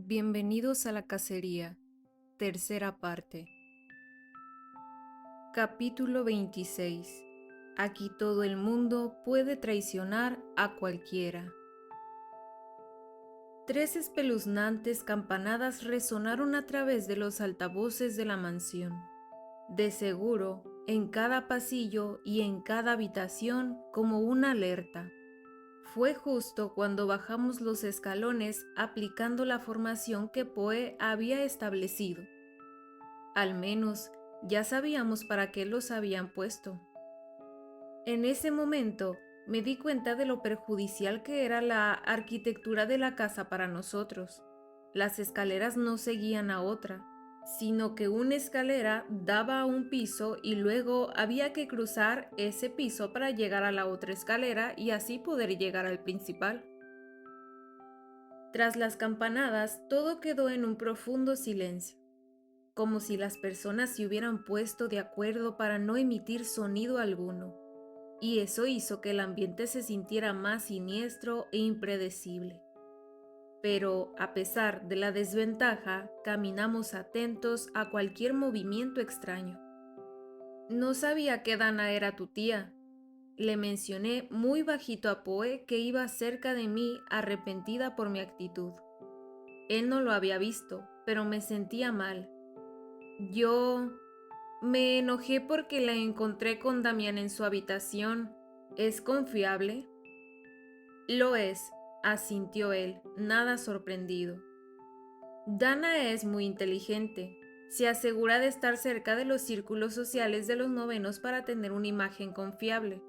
Bienvenidos a la cacería, tercera parte. Capítulo 26. Aquí todo el mundo puede traicionar a cualquiera. 3 espeluznantes campanadas resonaron a través de los altavoces de la mansión. De seguro, en cada pasillo y en cada habitación como una alerta. Fue justo cuando bajamos los escalones aplicando la formación que Poe había establecido. Al menos ya sabíamos para qué los habían puesto. En ese momento me di cuenta de lo perjudicial que era la arquitectura de la casa para nosotros. Las escaleras no seguían a otra, sino que una escalera daba a un piso y luego había que cruzar ese piso para llegar a la otra escalera y así poder llegar al principal. Tras las campanadas, todo quedó en un profundo silencio, como si las personas se hubieran puesto de acuerdo para no emitir sonido alguno, y eso hizo que el ambiente se sintiera más siniestro e impredecible. Pero, a pesar de la desventaja, caminamos atentos a cualquier movimiento extraño. No sabía que Dana era tu tía. Le mencioné muy bajito a Poe que iba cerca de mí arrepentida por mi actitud. Él no lo había visto, pero me sentía mal. Yo me enojé porque la encontré con Damián en su habitación. ¿Es confiable? Lo es, asintió él, nada sorprendido. Dana es muy inteligente. Se asegura de estar cerca de los círculos sociales de los novenos para tener una imagen confiable.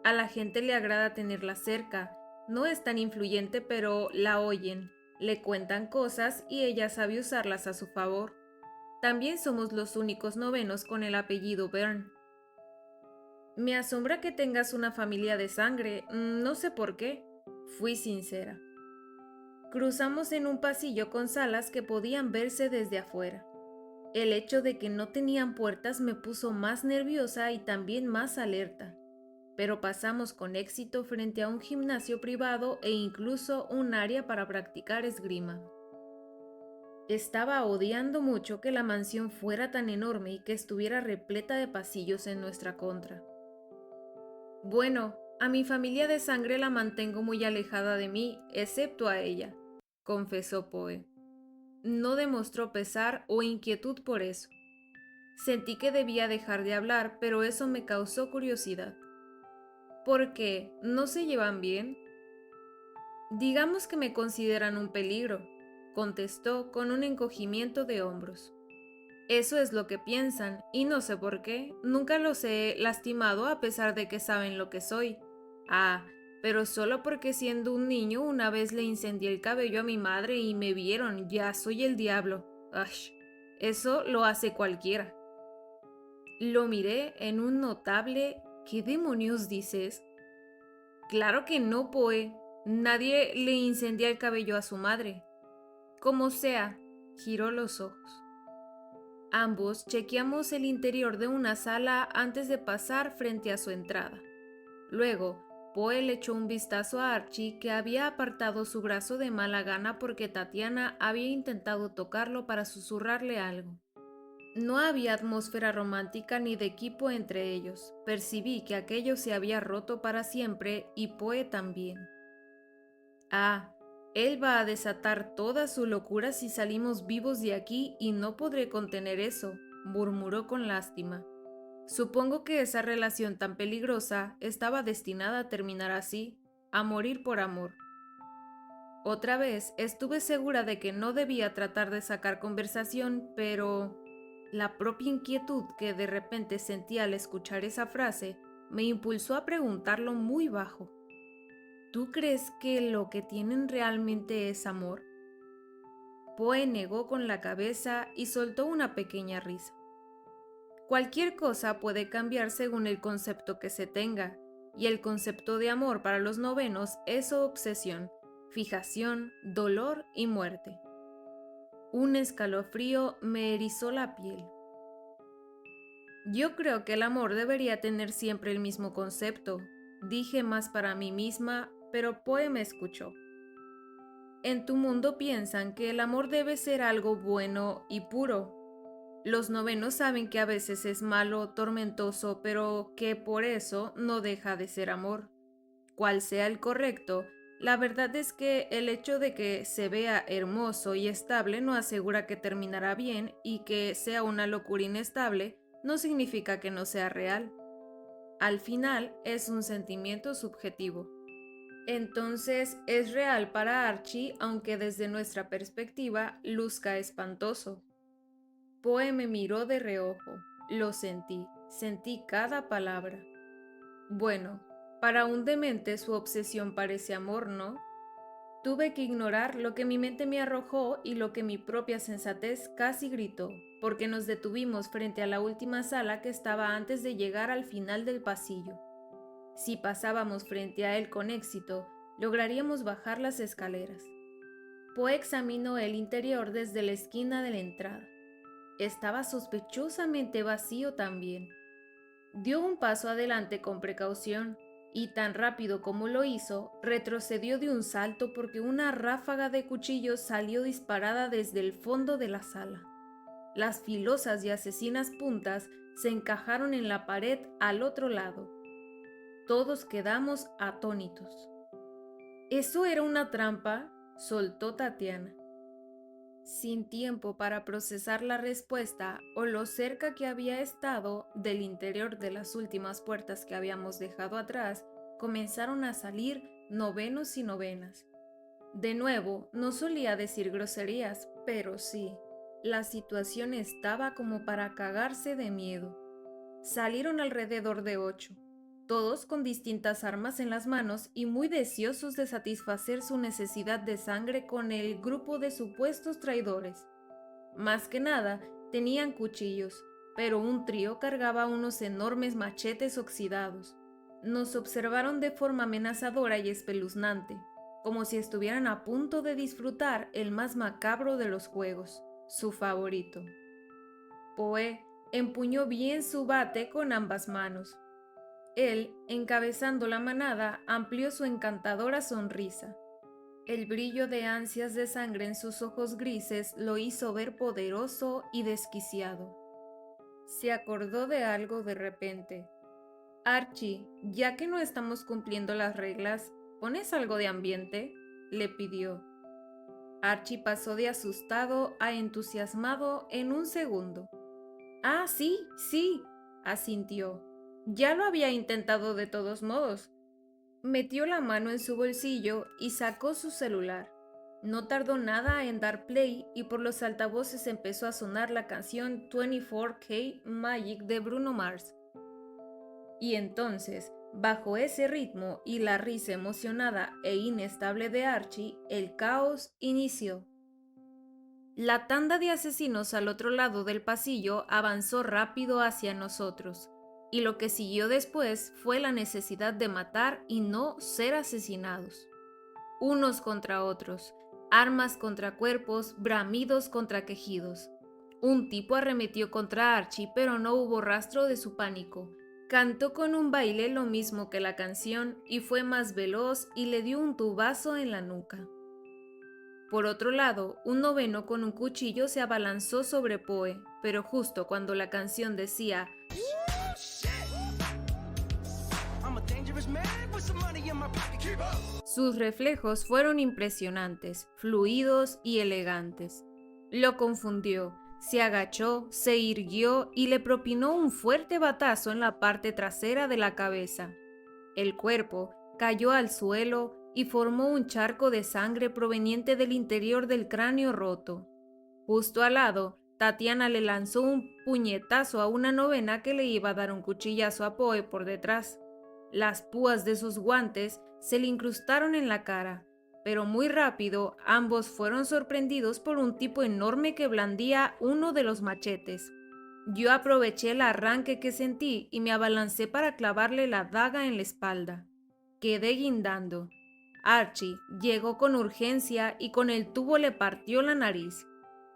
A la gente le agrada tenerla cerca. No es tan influyente, pero la oyen, le cuentan cosas y ella sabe usarlas a su favor. También somos los únicos novenos con el apellido Byrne. Me asombra que tengas una familia de sangre, no sé por qué. Fui sincera. Cruzamos en un pasillo con salas que podían verse desde afuera. El hecho de que no tenían puertas me puso más nerviosa y también más alerta. Pero pasamos con éxito frente a un gimnasio privado e incluso un área para practicar esgrima. Estaba odiando mucho que la mansión fuera tan enorme y que estuviera repleta de pasillos en nuestra contra. Bueno, a mi familia de sangre la mantengo muy alejada de mí, excepto a ella, confesó Poe. No demostró pesar o inquietud por eso. Sentí que debía dejar de hablar, pero eso me causó curiosidad. ¿Por qué? ¿No se llevan bien? Digamos que me consideran un peligro, contestó con un encogimiento de hombros. Eso es lo que piensan, y no sé por qué, nunca los he lastimado a pesar de que saben lo que soy. Ah, pero solo porque siendo un niño una vez le incendié el cabello a mi madre y me vieron, ya soy el diablo. Ash, eso lo hace cualquiera. Lo miré en un notable ¿qué demonios dices? Claro que no, Poe. Nadie le incendia el cabello a su madre. Como sea, giró los ojos. Ambos chequeamos el interior de una sala antes de pasar frente a su entrada. Luego, Poe le echó un vistazo a Archie, que había apartado su brazo de mala gana porque Tatiana había intentado tocarlo para susurrarle algo. No había atmósfera romántica ni de equipo entre ellos. Percibí que aquello se había roto para siempre y Poe también. Ah, él va a desatar toda su locura si salimos vivos de aquí y no podré contener eso, murmuró con lástima. Supongo que esa relación tan peligrosa estaba destinada a terminar así, a morir por amor. Otra vez estuve segura de que no debía tratar de sacar conversación, pero la propia inquietud que de repente sentí al escuchar esa frase me impulsó a preguntarlo muy bajo. ¿Tú crees que lo que tienen realmente es amor? Poe negó con la cabeza y soltó una pequeña risa. Cualquier cosa puede cambiar según el concepto que se tenga, y el concepto de amor para los novenos es obsesión, fijación, dolor y muerte. Un escalofrío me erizó la piel. Yo creo que el amor debería tener siempre el mismo concepto, dije más para mí misma, pero Poe me escuchó. En tu mundo piensan que el amor debe ser algo bueno y puro. Los novenos saben que a veces es malo, tormentoso, pero que por eso no deja de ser amor. Cual sea el correcto, la verdad es que el hecho de que se vea hermoso y estable no asegura que terminará bien, y que sea una locura inestable no significa que no sea real. Al final es un sentimiento subjetivo. Entonces es real para Archie, aunque desde nuestra perspectiva luzca espantoso. Poe me miró de reojo. Lo sentí cada palabra. Bueno, para un demente su obsesión parece amor, ¿no? Tuve que ignorar lo que mi mente me arrojó y lo que mi propia sensatez casi gritó, porque nos detuvimos frente a la última sala que estaba antes de llegar al final del pasillo. Si pasábamos frente a él con éxito, lograríamos bajar las escaleras. Poe examinó el interior desde la esquina de la entrada. Estaba sospechosamente vacío también. Dio un paso adelante con precaución, y tan rápido como lo hizo, retrocedió de un salto porque una ráfaga de cuchillos salió disparada desde el fondo de la sala. Las filosas y asesinas puntas se encajaron en la pared al otro lado. Todos quedamos atónitos. ¿Eso era una trampa?, soltó Tatiana. Sin tiempo para procesar la respuesta o lo cerca que había estado del interior de las últimas puertas que habíamos dejado atrás, comenzaron a salir novenos y novenas. De nuevo, no solía decir groserías, pero sí, la situación estaba como para cagarse de miedo. Salieron alrededor de 8, todos con distintas armas en las manos y muy deseosos de satisfacer su necesidad de sangre con el grupo de supuestos traidores. Más que nada, tenían cuchillos, pero un trío cargaba unos enormes machetes oxidados. Nos observaron de forma amenazadora y espeluznante, como si estuvieran a punto de disfrutar el más macabro de los juegos, su favorito. Poe empuñó bien su bate con ambas manos. Él, encabezando la manada, amplió su encantadora sonrisa. El brillo de ansias de sangre en sus ojos grises lo hizo ver poderoso y desquiciado. Se acordó de algo de repente. Archie, ya que no estamos cumpliendo las reglas, ¿pones algo de ambiente?, le pidió. Archie pasó de asustado a entusiasmado en un segundo. Ah, sí, sí, asintió. Ya lo había intentado de todos modos. Metió la mano en su bolsillo y sacó su celular. No tardó nada en dar play y por los altavoces empezó a sonar la canción 24K Magic de Bruno Mars. Y entonces, bajo ese ritmo y la risa emocionada e inestable de Archie, el caos inició. La tanda de asesinos al otro lado del pasillo avanzó rápido hacia nosotros, y lo que siguió después fue la necesidad de matar y no ser asesinados. Unos contra otros, armas contra cuerpos, bramidos contra quejidos. Un tipo arremetió contra Archie, pero no hubo rastro de su pánico. Cantó con un baile lo mismo que la canción y fue más veloz y le dio un tubazo en la nuca. Por otro lado, un noveno con un cuchillo se abalanzó sobre Poe, pero justo cuando la canción decía sus reflejos fueron impresionantes, fluidos y elegantes. Lo confundió, se agachó, se irguió y le propinó un fuerte batazo en la parte trasera de la cabeza. El cuerpo cayó al suelo y formó un charco de sangre proveniente del interior del cráneo roto. Justo al lado, Tatiana le lanzó un puñetazo a una novena que le iba a dar un cuchillazo a Poe por detrás. Las púas de sus guantes se le incrustaron en la cara, pero muy rápido ambos fueron sorprendidos por un tipo enorme que blandía uno de los machetes. Yo aproveché el arranque que sentí y me abalancé para clavarle la daga en la espalda. Quedé guindando. Archie llegó con urgencia y con el tubo le partió la nariz.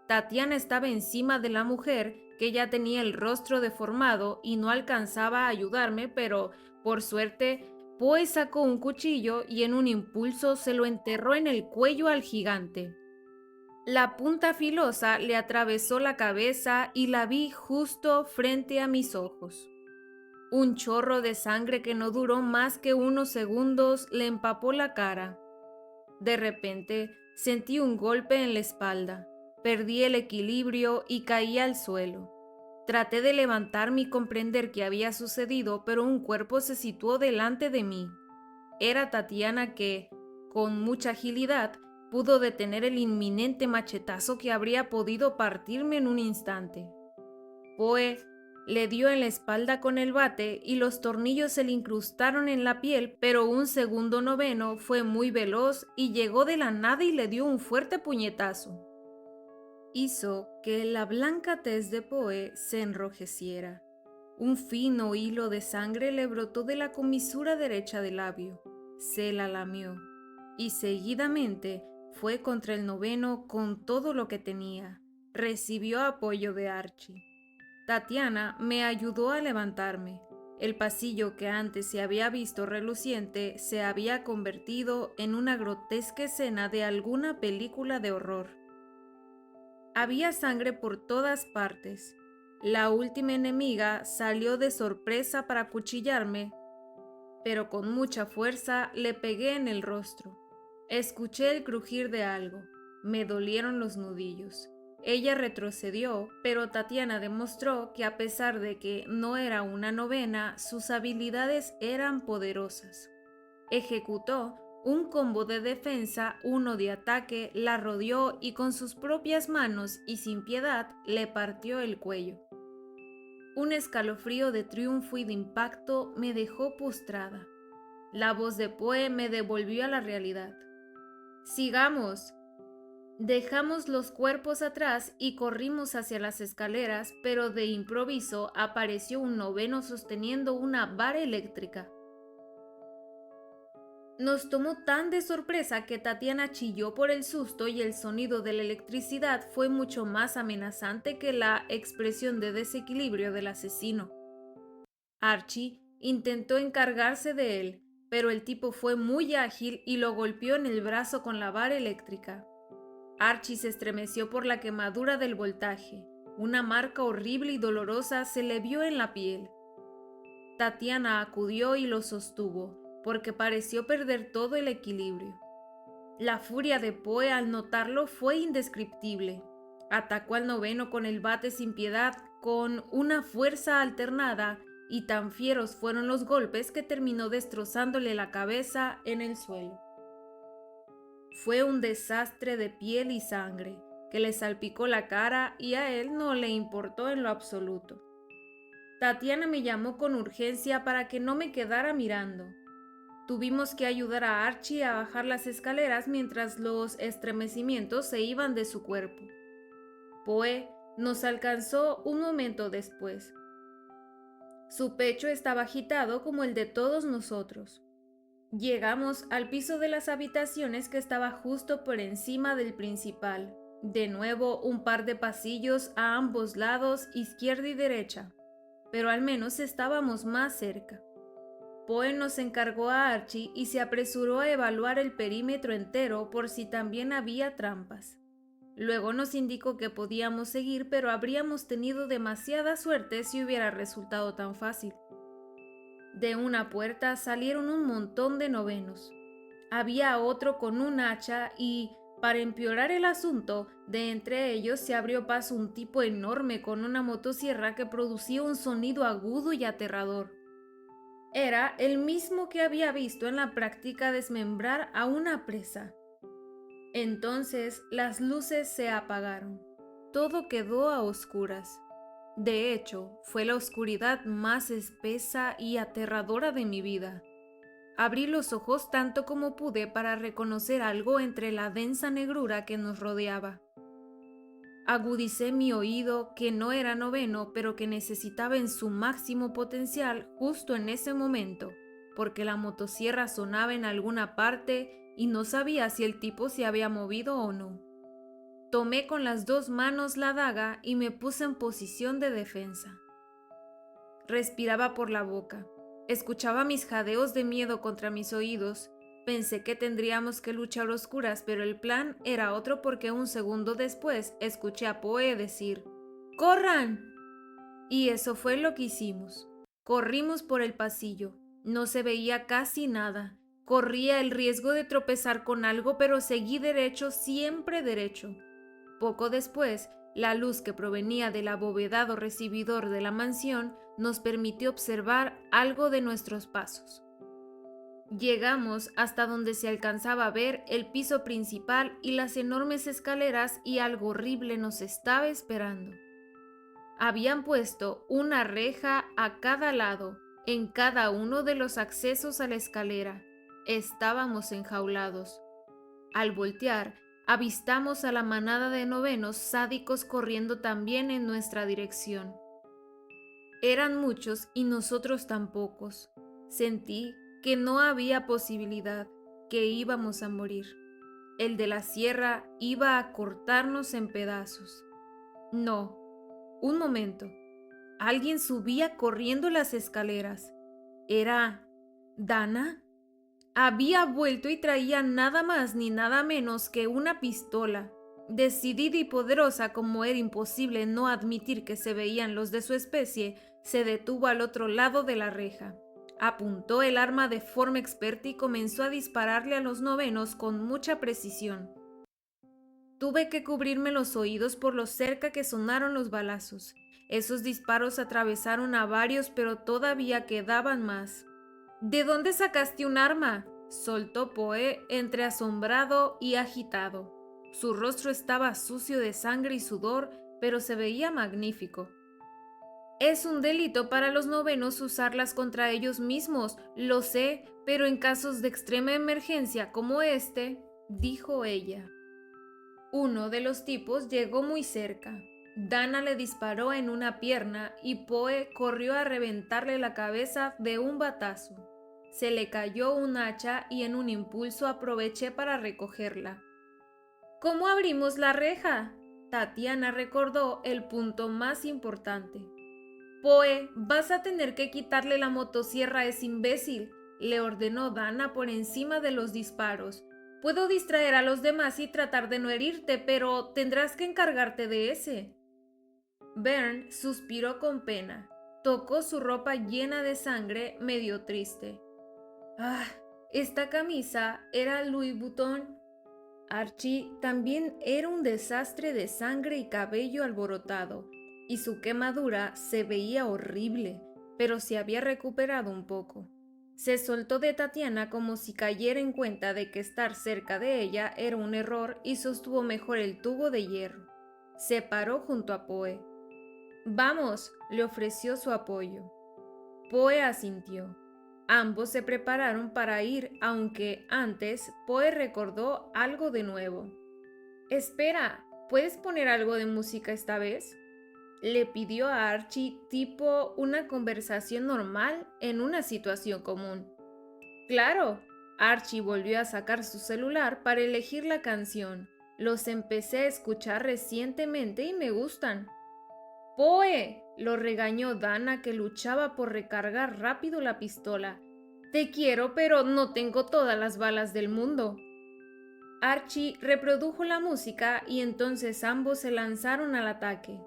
Tatiana estaba encima de la mujer, que ya tenía el rostro deformado y no alcanzaba a ayudarme, pero, por suerte, Poe sacó un cuchillo y en un impulso se lo enterró en el cuello al gigante. La punta filosa le atravesó la cabeza y la vi justo frente a mis ojos. Un chorro de sangre que no duró más que unos segundos le empapó la cara. De repente sentí un golpe en la espalda, perdí el equilibrio y caí al suelo. Traté de levantarme y comprender qué había sucedido, pero un cuerpo se situó delante de mí. Era Tatiana que, con mucha agilidad, pudo detener el inminente machetazo que habría podido partirme en un instante. Poe le dio en la espalda con el bate y los tornillos se le incrustaron en la piel, pero un segundo noveno fue muy veloz y llegó de la nada y le dio un fuerte puñetazo. Hizo que la blanca tez de Poe se enrojeciera. Un fino hilo de sangre le brotó de la comisura derecha del labio. Se la lamió y seguidamente fue contra el noveno con todo lo que tenía. Recibió apoyo de Archie. Tatiana me ayudó a levantarme. El pasillo que antes se había visto reluciente se había convertido en una grotesca escena de alguna película de horror. Había sangre por todas partes. La última enemiga salió de sorpresa para acuchillarme, pero con mucha fuerza le pegué en el rostro. Escuché el crujir de algo. Me dolieron los nudillos. Ella retrocedió, pero Tatiana demostró que a pesar de que no era una novena, sus habilidades eran poderosas. Ejecutó un combo de defensa, uno de ataque, la rodeó y con sus propias manos y sin piedad le partió el cuello. Un escalofrío de triunfo y de impacto me dejó postrada. La voz de Poe me devolvió a la realidad. ¡Sigamos! Dejamos los cuerpos atrás y corrimos hacia las escaleras, pero de improviso apareció un noveno sosteniendo una vara eléctrica. Nos tomó tan de sorpresa que Tatiana chilló por el susto y el sonido de la electricidad fue mucho más amenazante que la expresión de desequilibrio del asesino. Archie intentó encargarse de él, pero el tipo fue muy ágil y lo golpeó en el brazo con la vara eléctrica. Archie se estremeció por la quemadura del voltaje. Una marca horrible y dolorosa se le vio en la piel. Tatiana acudió y lo sostuvo, porque pareció perder todo el equilibrio. La furia de Poe al notarlo fue indescriptible. Atacó al noveno con el bate sin piedad, con una fuerza alternada, y tan fieros fueron los golpes que terminó destrozándole la cabeza en el suelo. Fue un desastre de piel y sangre, que le salpicó la cara y a él no le importó en lo absoluto. Tatiana me llamó con urgencia para que no me quedara mirando. Tuvimos que ayudar a Archie a bajar las escaleras mientras los estremecimientos se iban de su cuerpo. Poe nos alcanzó un momento después. Su pecho estaba agitado como el de todos nosotros. Llegamos al piso de las habitaciones que estaba justo por encima del principal. De nuevo un par de pasillos a ambos lados, izquierda y derecha, pero al menos estábamos más cerca. Poe nos encargó a Archie y se apresuró a evaluar el perímetro entero por si también había trampas. Luego nos indicó que podíamos seguir, pero habríamos tenido demasiada suerte si hubiera resultado tan fácil. De una puerta salieron un montón de novenos. Había otro con un hacha y, para empeorar el asunto, de entre ellos se abrió paso un tipo enorme con una motosierra que producía un sonido agudo y aterrador. Era el mismo que había visto en la práctica desmembrar a una presa. Entonces las luces se apagaron. Todo quedó a oscuras. De hecho, fue la oscuridad más espesa y aterradora de mi vida. Abrí los ojos tanto como pude para reconocer algo entre la densa negrura que nos rodeaba. Agudicé mi oído, que no era noveno, pero que necesitaba en su máximo potencial justo en ese momento, porque la motosierra sonaba en alguna parte y no sabía si el tipo se había movido o no. Tomé con las dos manos la daga y me puse en posición de defensa. Respiraba por la boca. Escuchaba mis jadeos de miedo contra mis oídos. Pensé que tendríamos que luchar a oscuras, pero el plan era otro porque un segundo después escuché a Poe decir: ¡Corran! Y eso fue lo que hicimos. Corrimos por el pasillo. No se veía casi nada. Corría el riesgo de tropezar con algo, pero seguí derecho, siempre derecho. Poco después, la luz que provenía del abovedado recibidor de la mansión nos permitió observar algo de nuestros pasos. Llegamos hasta donde se alcanzaba a ver el piso principal y las enormes escaleras, y algo horrible nos estaba esperando. Habían puesto una reja a cada lado, en cada uno de los accesos a la escalera. Estábamos enjaulados. Al voltear, avistamos a la manada de novenos sádicos corriendo también en nuestra dirección. Eran muchos y nosotros tan pocos. Sentí que no había posibilidad, que íbamos a morir. El de la sierra iba a cortarnos en pedazos. No, un momento. Alguien subía corriendo las escaleras. ¿Era Dana? Había vuelto y traía nada más ni nada menos que una pistola. Decidida y poderosa como era imposible no admitir que se veían los de su especie, se detuvo al otro lado de la reja. Apuntó el arma de forma experta y comenzó a dispararle a los novenos con mucha precisión. Tuve que cubrirme los oídos por lo cerca que sonaron los balazos. Esos disparos atravesaron a varios, pero todavía quedaban más. ¿De dónde sacaste un arma?, soltó Poe entre asombrado y agitado. Su rostro estaba sucio de sangre y sudor, pero se veía magnífico. Es un delito para los novenos usarlas contra ellos mismos, lo sé, pero en casos de extrema emergencia como este, dijo ella. Uno de los tipos llegó muy cerca. Dana le disparó en una pierna y Poe corrió a reventarle la cabeza de un batazo. Se le cayó un hacha y en un impulso aproveché para recogerla. ¿Cómo abrimos la reja? Tatiana recordó el punto más importante. Poe, vas a tener que quitarle la motosierra a ese imbécil, le ordenó Dana por encima de los disparos. Puedo distraer a los demás y tratar de no herirte, pero tendrás que encargarte de ese. Bern suspiró con pena. Tocó su ropa llena de sangre, medio triste. Ah, esta camisa era Louis Vuitton. Archie también era un desastre de sangre y cabello alborotado, y su quemadura se veía horrible, pero se había recuperado un poco. Se soltó de Tatiana como si cayera en cuenta de que estar cerca de ella era un error y sostuvo mejor el tubo de hierro. Se paró junto a Poe. «Vamos», le ofreció su apoyo. Poe asintió. Ambos se prepararon para ir, aunque antes Poe recordó algo de nuevo. «Espera, ¿puedes poner algo de música esta vez?», le pidió a Archie, tipo una conversación normal en una situación común. «Claro». Archie volvió a sacar su celular para elegir la canción. «Los empecé a escuchar recientemente y me gustan». «¡Poe!», lo regañó Dana, que luchaba por recargar rápido la pistola. «Te quiero, pero no tengo todas las balas del mundo». Archie reprodujo la música y entonces ambos se lanzaron al ataque.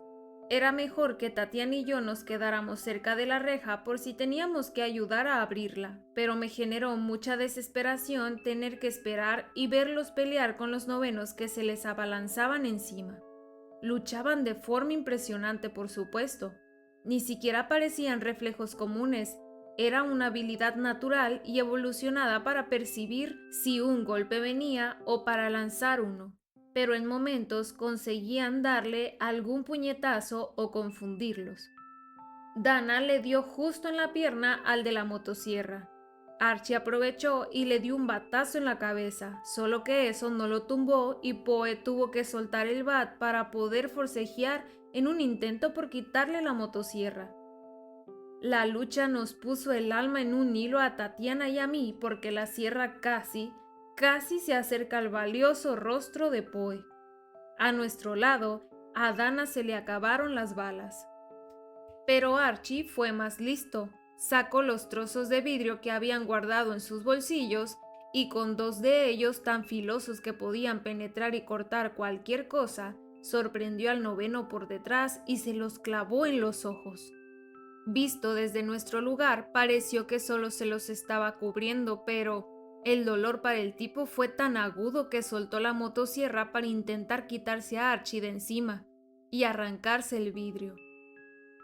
Era mejor que Tatiana y yo nos quedáramos cerca de la reja por si teníamos que ayudar a abrirla, pero me generó mucha desesperación tener que esperar y verlos pelear con los novenos que se les abalanzaban encima. Luchaban de forma impresionante, por supuesto. Ni siquiera parecían reflejos comunes. Era una habilidad natural y evolucionada para percibir si un golpe venía o para lanzar uno, pero en momentos conseguían darle algún puñetazo o confundirlos. Dana le dio justo en la pierna al de la motosierra. Archie aprovechó y le dio un batazo en la cabeza, solo que eso no lo tumbó y Poe tuvo que soltar el bat para poder forcejear en un intento por quitarle la motosierra. La lucha nos puso el alma en un hilo a Tatiana y a mí, porque la sierra casi se acerca al valioso rostro de Poe. A nuestro lado, a Dana se le acabaron las balas. Pero Archie fue más listo. sacó los trozos de vidrio que habían guardado en sus bolsillos y con dos de ellos tan filosos que podían penetrar y cortar cualquier cosa, sorprendió al noveno por detrás y se los clavó en los ojos. Visto desde nuestro lugar, pareció que solo se los estaba cubriendo, pero el dolor para el tipo fue tan agudo que soltó la motosierra para intentar quitarse a Archie de encima y arrancarse el vidrio.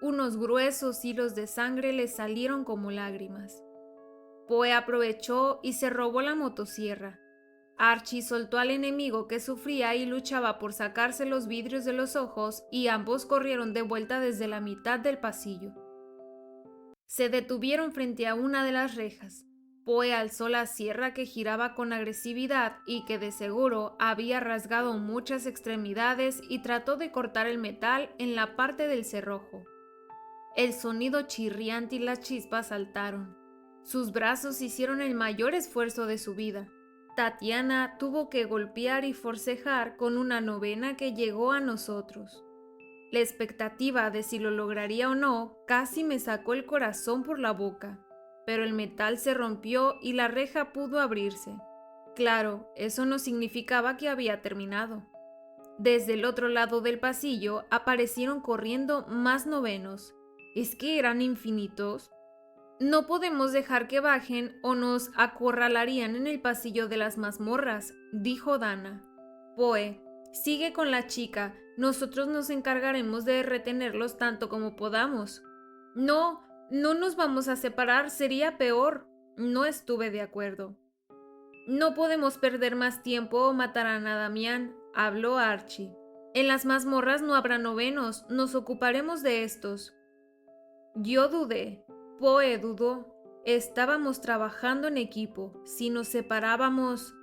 Unos gruesos hilos de sangre le salieron como lágrimas. Poe aprovechó y se robó la motosierra. Archie soltó al enemigo que sufría y luchaba por sacarse los vidrios de los ojos y ambos corrieron de vuelta desde la mitad del pasillo. Se detuvieron frente a una de las rejas. Poe alzó la sierra que giraba con agresividad y que de seguro había rasgado muchas extremidades y trató de cortar el metal en la parte del cerrojo. El sonido chirriante y las chispas saltaron. Sus brazos hicieron el mayor esfuerzo de su vida. Tatiana tuvo que golpear y forcejar con una novena que llegó a nosotros. La expectativa de si lo lograría o no casi me sacó el corazón por la boca, pero el metal se rompió y la reja pudo abrirse. Claro, eso no significaba que había terminado. Desde el otro lado del pasillo aparecieron corriendo más novenos. ¿Es que eran infinitos? No podemos dejar que bajen o nos acorralarían en el pasillo de las mazmorras, dijo Dana. Poe, sigue con la chica, nosotros nos encargaremos de retenerlos tanto como podamos. No, no nos vamos a separar, sería peor. No estuve de acuerdo. No podemos perder más tiempo o matarán a Damián, habló Archie. En las mazmorras no habrá novenos, nos ocuparemos de estos. Yo dudé. Poe dudó. Estábamos trabajando en equipo. Si nos separábamos...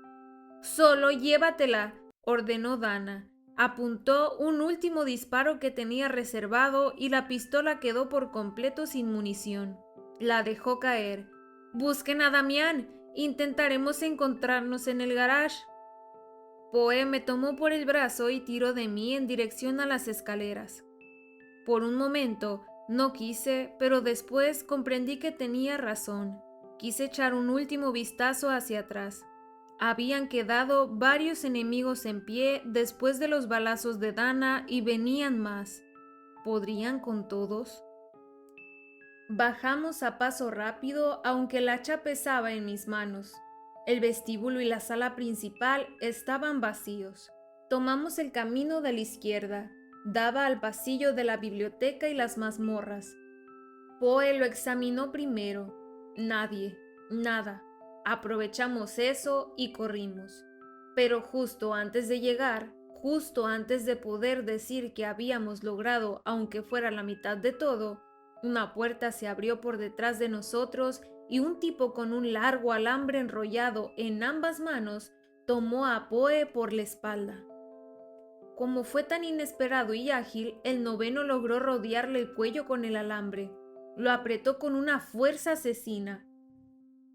Solo llévatela, ordenó Dana. Apuntó un último disparo que tenía reservado y la pistola quedó por completo sin munición. La dejó caer. Busquen a Damián. Intentaremos encontrarnos en el garage. Poe me tomó por el brazo y tiró de mí en dirección a las escaleras. Por un momento no quise, pero después comprendí que tenía razón. Quise echar un último vistazo hacia atrás. Habían quedado varios enemigos en pie después de los balazos de Dana y venían más. ¿Podrían con todos? Bajamos a paso rápido, aunque el hacha pesaba en mis manos. El vestíbulo y la sala principal estaban vacíos. Tomamos el camino de la izquierda. Daba al pasillo de la biblioteca y las mazmorras. Poe lo examinó primero. Nadie, nada. Aprovechamos eso y corrimos. Pero justo antes de llegar, justo antes de poder decir que habíamos logrado, aunque fuera la mitad de todo, una puerta se abrió por detrás de nosotros y un tipo con un largo alambre enrollado en ambas manos tomó a Poe por la espalda. Como fue tan inesperado y ágil, el noveno logró rodearle el cuello con el alambre. Lo apretó con una fuerza asesina.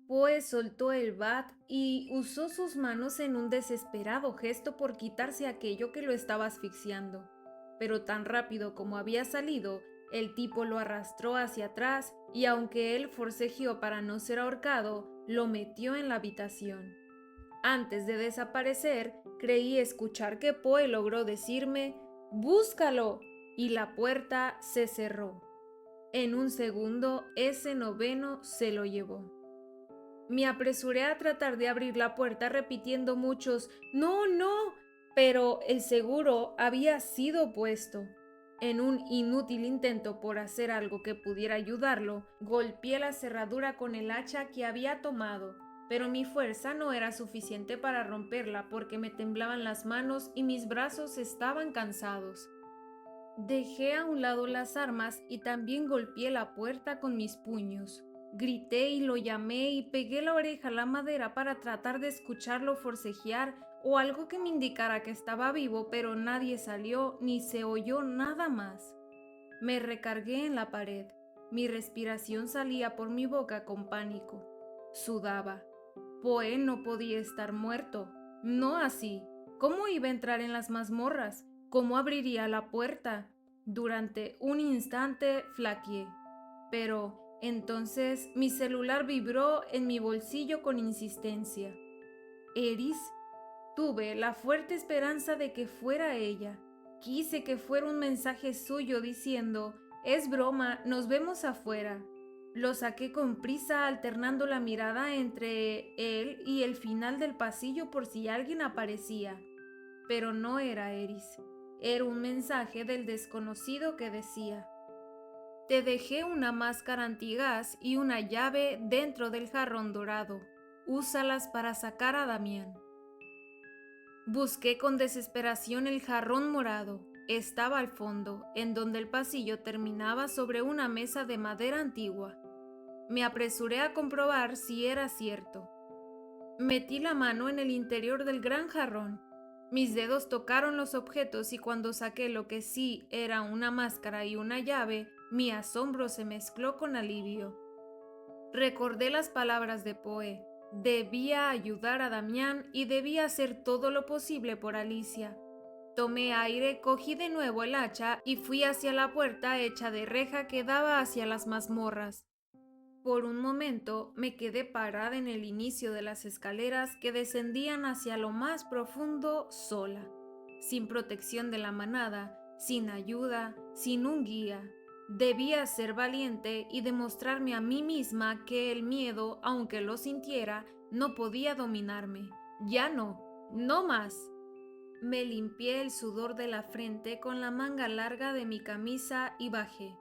Poe soltó el bat y usó sus manos en un desesperado gesto por quitarse aquello que lo estaba asfixiando. Pero tan rápido como había salido, el tipo lo arrastró hacia atrás y aunque él forcejeó para no ser ahorcado, lo metió en la habitación. Antes de desaparecer, creí escuchar que Poe logró decirme «¡Búscalo!» y la puerta se cerró. En un segundo, ese noveno se lo llevó. Me apresuré a tratar de abrir la puerta repitiendo muchos «¡No, no!», pero el seguro había sido puesto. En un inútil intento por hacer algo que pudiera ayudarlo, golpeé la cerradura con el hacha que había tomado, pero mi fuerza no era suficiente para romperla porque me temblaban las manos y mis brazos estaban cansados. Dejé a un lado las armas y también golpeé la puerta con mis puños. Grité y lo llamé y pegué la oreja a la madera para tratar de escucharlo forcejear o algo que me indicara que estaba vivo, pero nadie salió ni se oyó nada más. Me recargué en la pared. Mi respiración salía por mi boca con pánico. Sudaba. Poe no podía estar muerto. No así. ¿Cómo iba a entrar en las mazmorras? ¿Cómo abriría la puerta? Durante un instante flaqueé. Pero Entonces mi celular vibró en mi bolsillo con insistencia. ¿Eris? Tuve la fuerte esperanza de que fuera ella. Quise que fuera un mensaje suyo diciendo, es broma, nos vemos afuera. Lo saqué con prisa alternando la mirada entre él y el final del pasillo por si alguien aparecía. Pero no era Eris. Era un mensaje del desconocido que decía: te dejé una máscara antigás y una llave dentro del jarrón dorado. Úsalas para sacar a Damián. Busqué con desesperación el jarrón morado. Estaba al fondo, en donde el pasillo terminaba sobre una mesa de madera antigua. Me apresuré a comprobar si era cierto. Metí la mano en el interior del gran jarrón. Mis dedos tocaron los objetos y cuando saqué lo que sí era una máscara y una llave, mi asombro se mezcló con alivio. Recordé las palabras de Poe. Debía ayudar a Damián y debía hacer todo lo posible por Alicia. Tomé aire, cogí de nuevo el hacha y fui hacia la puerta hecha de reja que daba hacia las mazmorras. Por un momento me quedé parada en el inicio de las escaleras que descendían hacia lo más profundo sola, sin protección de la manada, sin ayuda, sin un guía. Debía ser valiente y demostrarme a mí misma que el miedo, aunque lo sintiera, no podía dominarme. Ya no, no más. Me limpié el sudor de la frente con la manga larga de mi camisa y bajé.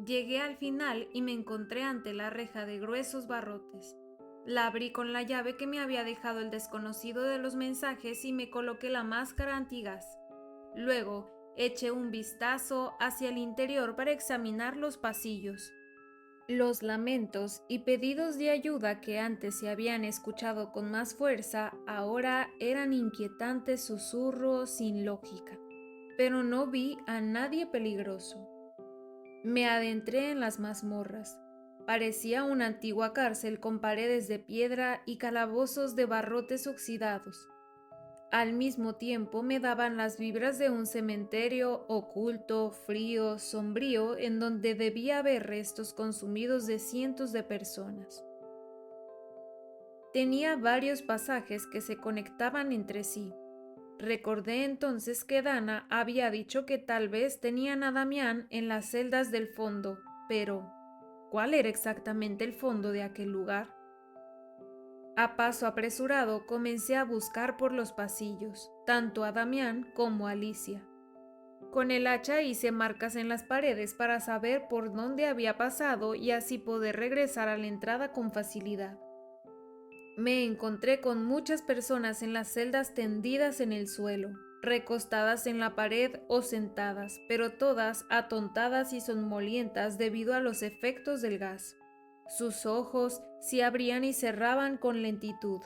Llegué al final y me encontré ante la reja de gruesos barrotes. La abrí con la llave que me había dejado el desconocido de los mensajes y me coloqué la máscara antigás. Luego eché un vistazo hacia el interior para examinar los pasillos. Los lamentos y pedidos de ayuda que antes se habían escuchado con más fuerza, ahora eran inquietantes susurros sin lógica. Pero no vi a nadie peligroso. Me adentré en las mazmorras. Parecía una antigua cárcel con paredes de piedra y calabozos de barrotes oxidados. Al mismo tiempo me daban las vibras de un cementerio oculto, frío, sombrío, en donde debía haber restos consumidos de cientos de personas. Tenía varios pasajes que se conectaban entre sí. Recordé entonces que Dana había dicho que tal vez tenían a Damián en las celdas del fondo, pero ¿cuál era exactamente el fondo de aquel lugar? A paso apresurado comencé a buscar por los pasillos, tanto a Damián como a Alicia. Con el hacha hice marcas en las paredes para saber por dónde había pasado y así poder regresar a la entrada con facilidad. Me encontré con muchas personas en las celdas tendidas en el suelo, recostadas en la pared o sentadas, pero todas atontadas y somnolientas debido a los efectos del gas. Sus ojos se abrían y cerraban con lentitud.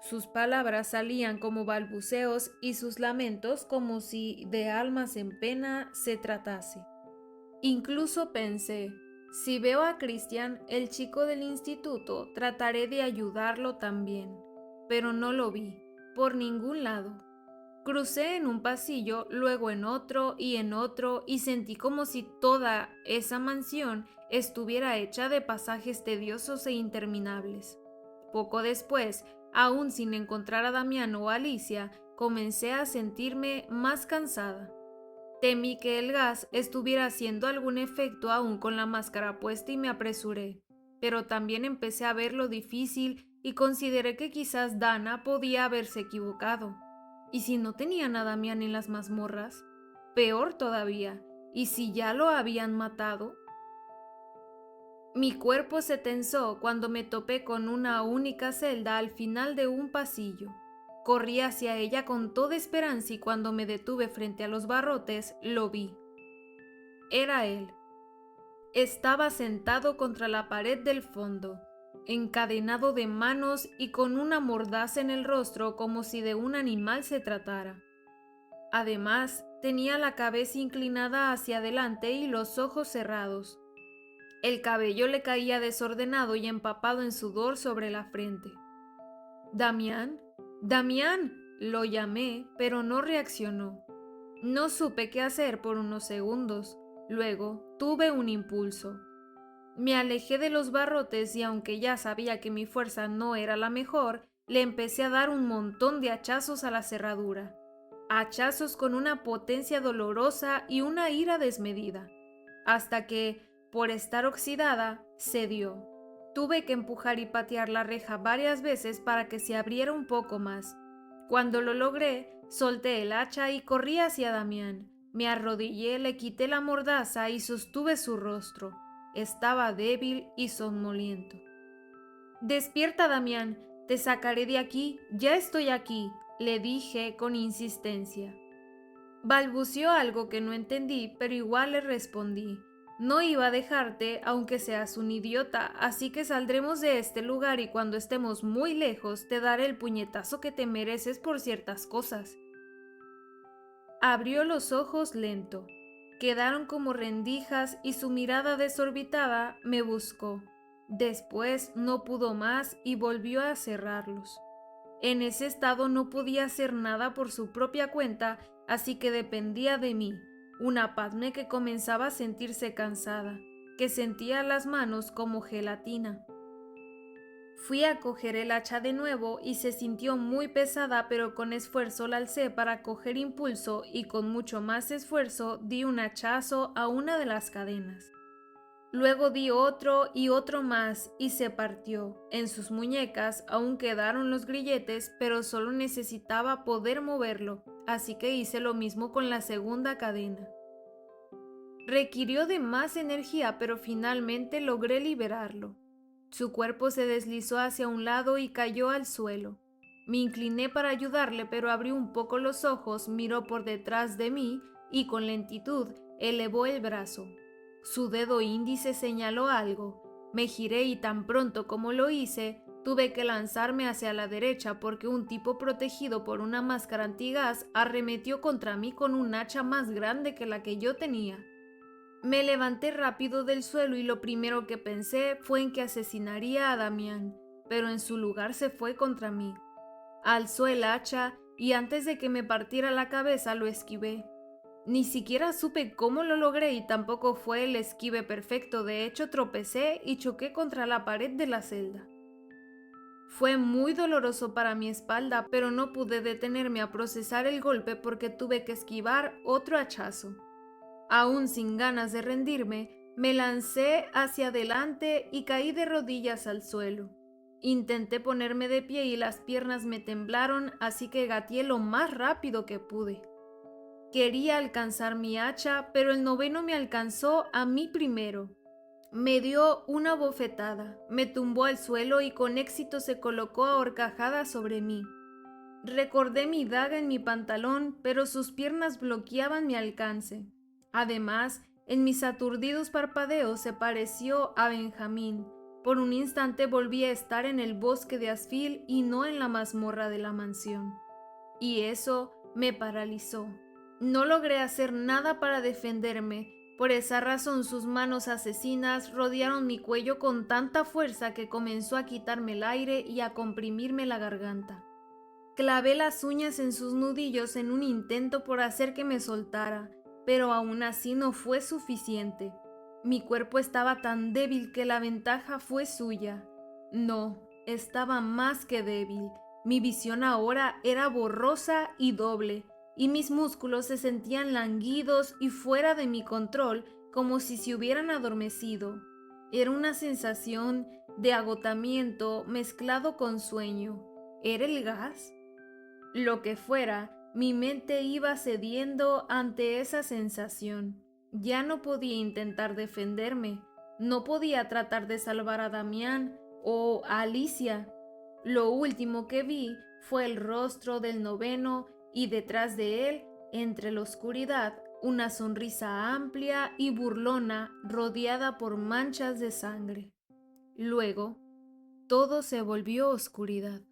Sus palabras salían como balbuceos y sus lamentos como si de almas en pena se tratase. Incluso pensé, si veo a Christian, el chico del instituto, trataré de ayudarlo también. Pero no lo vi, por ningún lado. Crucé en un pasillo, luego en otro y sentí como si toda esa mansión estuviera hecha de pasajes tediosos e interminables. Poco después, aún sin encontrar a Damián o a Alicia, comencé a sentirme más cansada. Temí que el gas estuviera haciendo algún efecto aún con la máscara puesta y me apresuré, pero también empecé a ver lo difícil y consideré que quizás Dana podía haberse equivocado. ¿Y si no tenían a Damián en las mazmorras? Peor todavía, ¿y si ya lo habían matado? Mi cuerpo se tensó cuando me topé con una única celda al final de un pasillo. Corrí hacia ella con toda esperanza y cuando me detuve frente a los barrotes, lo vi. Era él. Estaba sentado contra la pared del fondo, encadenado de manos y con una mordaza en el rostro como si de un animal se tratara. Además, tenía la cabeza inclinada hacia adelante y los ojos cerrados. El cabello le caía desordenado y empapado en sudor sobre la frente. «¿Damián? ¡Damián!», lo llamé, pero no reaccionó. No supe qué hacer por unos segundos. Luego tuve un impulso. Me alejé de los barrotes y aunque ya sabía que mi fuerza no era la mejor, le empecé a dar un montón de hachazos a la cerradura. Hachazos con una potencia dolorosa y una ira desmedida, hasta que, por estar oxidada, cedió. Tuve que empujar y patear la reja varias veces para que se abriera un poco más. Cuando lo logré, solté el hacha y corrí hacia Damián. Me arrodillé, le quité la mordaza y sostuve su rostro. Estaba débil y somnoliento. «Despierta, Damián, te sacaré de aquí, ya estoy aquí», le dije con insistencia. Balbuceó algo que no entendí, pero igual le respondí. «No iba a dejarte, aunque seas un idiota, así que saldremos de este lugar y cuando estemos muy lejos te daré el puñetazo que te mereces por ciertas cosas». Abrió los ojos lento. Quedaron como rendijas y su mirada desorbitada me buscó. Después no pudo más y volvió a cerrarlos. En ese estado no podía hacer nada por su propia cuenta, así que dependía de mí, una Padmé que comenzaba a sentirse cansada, que sentía las manos como gelatina. Fui a coger el hacha de nuevo y se sintió muy pesada, pero con esfuerzo la alcé para coger impulso y con mucho más esfuerzo di un hachazo a una de las cadenas. Luego di otro y otro más y se partió. En sus muñecas aún quedaron los grilletes, pero solo necesitaba poder moverlo, así que hice lo mismo con la segunda cadena. Requirió de más energía, pero finalmente logré liberarlo. Su cuerpo se deslizó hacia un lado y cayó al suelo. Me incliné para ayudarle, pero abrió un poco los ojos, miró por detrás de mí y con lentitud elevó el brazo. Su dedo índice señaló algo. Me giré y tan pronto como lo hice, tuve que lanzarme hacia la derecha porque un tipo protegido por una máscara antigás arremetió contra mí con un hacha más grande que la que yo tenía. Me levanté rápido del suelo y lo primero que pensé fue en que asesinaría a Damián, pero en su lugar se fue contra mí. Alzó el hacha y antes de que me partiera la cabeza lo esquivé. Ni siquiera supe cómo lo logré y tampoco fue el esquive perfecto, de hecho tropecé y choqué contra la pared de la celda. Fue muy doloroso para mi espalda, pero no pude detenerme a procesar el golpe porque tuve que esquivar otro hachazo. Aún sin ganas de rendirme, me lancé hacia adelante y caí de rodillas al suelo. Intenté ponerme de pie y las piernas me temblaron, así que gateé lo más rápido que pude. Quería alcanzar mi hacha, pero el noveno me alcanzó a mí primero. Me dio una bofetada, me tumbó al suelo y con éxito se colocó a horcajadas sobre mí. Recordé mi daga en mi pantalón, pero sus piernas bloqueaban mi alcance. Además, en mis aturdidos parpadeos se pareció a Benjamín. Por un instante volví a estar en el bosque de Asfil y no en la mazmorra de la mansión. Y eso me paralizó. No logré hacer nada para defenderme. Por esa razón sus manos asesinas rodearon mi cuello con tanta fuerza que comenzó a quitarme el aire y a comprimirme la garganta. Clavé las uñas en sus nudillos en un intento por hacer que me soltara, pero aún así no fue suficiente. Mi cuerpo estaba tan débil que la ventaja fue suya. No, estaba más que débil. Mi visión ahora era borrosa y doble, y mis músculos se sentían languidos y fuera de mi control, como si se hubieran adormecido. Era una sensación de agotamiento mezclado con sueño. ¿Era el gas? Lo que fuera, mi mente iba cediendo ante esa sensación. Ya no podía intentar defenderme, no podía tratar de salvar a Damián o a Alicia. Lo último que vi fue el rostro del noveno y detrás de él, entre la oscuridad, una sonrisa amplia y burlona rodeada por manchas de sangre. Luego, todo se volvió oscuridad.